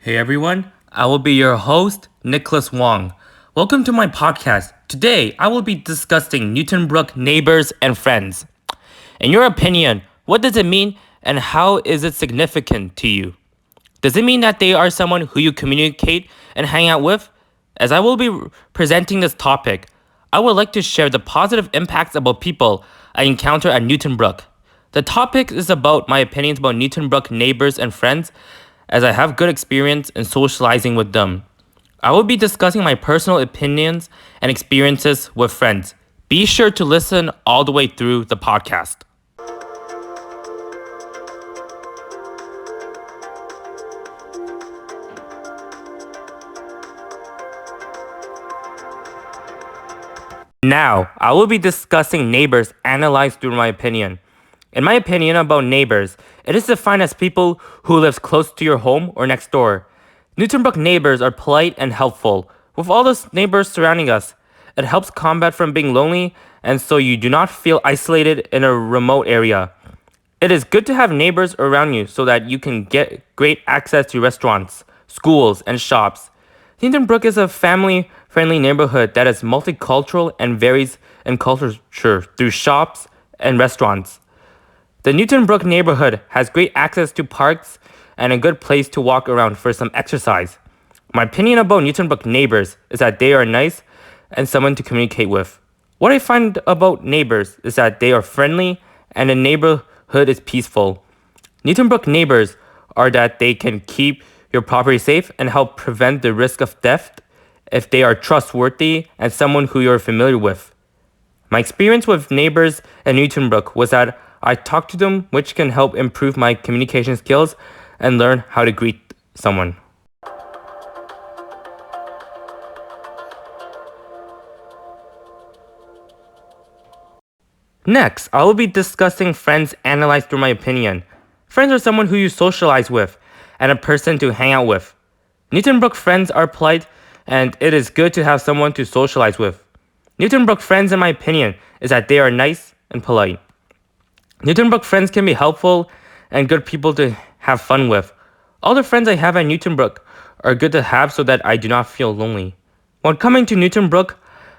Hey everyone, I will be your host, Nicholas Wong. Welcome to my podcast. Today, I will be discussing Newtonbrook neighbors and friends. In your opinion, what does it mean and how is it significant to you? Does it mean that they are someone who you communicate and hang out with? As I will be presenting this topic, I would like to share the positive impacts about people I encounter at Newtonbrook. The topic is about my opinions about Newtonbrook neighbors and friends, as I have good experience in socializing with them. I will be discussing my personal opinions and experiences with friends. Be sure to listen all the way through the podcast. Now, I will be discussing neighbors analyzed through my opinion. In my opinion about neighbors, it is defined as people who live close to your home or next door. Newtonbrook neighbors are polite and helpful. With all those neighbors surrounding us, it helps combat from being lonely and so you do not feel isolated in a remote area. It is good to have neighbors around you so that you can get great access to restaurants, schools, and shops. Newtonbrook is a family-friendly neighborhood that is multicultural and varies in culture through shops and restaurants. The Newtonbrook neighborhood has great access to parks and a good place to walk around for some exercise. My opinion about Newtonbrook neighbors is that they are nice and someone to communicate with. What I find about neighbors is that they are friendly and the neighborhood is peaceful. Newtonbrook neighbors are that they can keep your property safe and help prevent the risk of theft if they are trustworthy and someone who you're familiar with. My experience with neighbors in Newtonbrook was that I talk to them, which can help improve my communication skills and learn how to greet someone. Next, I will be discussing friends analyzed through my opinion. Friends are someone who you socialize with and a person to hang out with. Newtonbrook friends are polite and it is good to have someone to socialize with. Newtonbrook friends, in my opinion, is that they are nice and polite. Newtonbrook friends can be helpful and good people to have fun with. All the friends I have at Newtonbrook are good to have so that I do not feel lonely. When coming to Newtonbrook,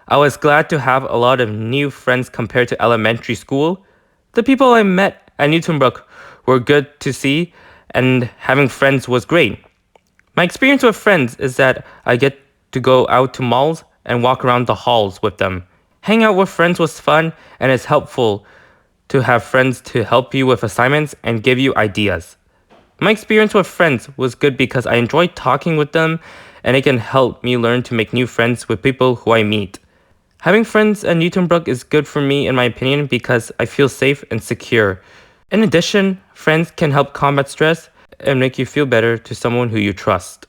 I was glad to have a lot of new friends compared to elementary school. The people I met at Newtonbrook were good to see and having friends was great. My experience with friends is that I get to go out to malls and walk around the halls with them. Hang out with friends was fun and it's helpful to have friends to help you with assignments and give you ideas. My experience with friends was good because I enjoy talking with them and it can help me learn to make new friends with people who I meet. Having friends at Newtonbrook is good for me in my opinion because I feel safe and secure. In addition, friends can help combat stress and make you feel better to someone who you trust.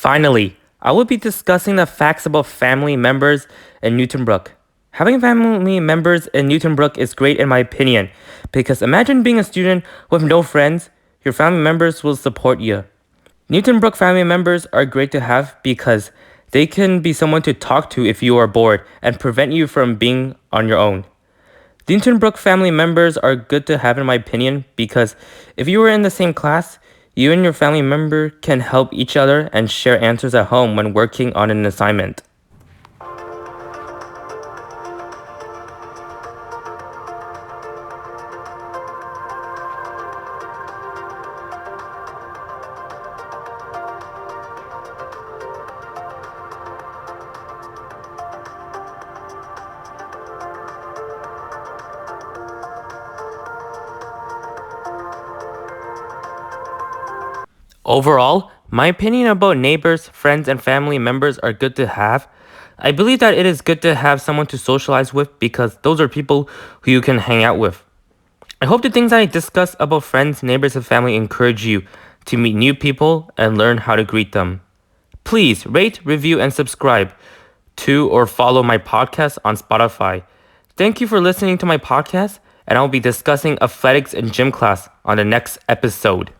Finally, I will be discussing the facts about family members in Newtonbrook. Having family members in Newtonbrook is great in my opinion because imagine being a student with no friends, your family members will support you. Newtonbrook family members are great to have because they can be someone to talk to if you are bored and prevent you from being on your own. Newtonbrook family members are good to have in my opinion because if you were in the same class, you and your family member can help each other and share answers at home when working on an assignment. Overall, my opinion about neighbors, friends, and family members are good to have. I believe that it is good to have someone to socialize with because those are people who you can hang out with. I hope the things I discuss about friends, neighbors, and family encourage you to meet new people and learn how to greet them. Please rate, review, and subscribe to or follow my podcast on Spotify. Thank you for listening to my podcast, and I'll be discussing athletics in gym class on the next episode.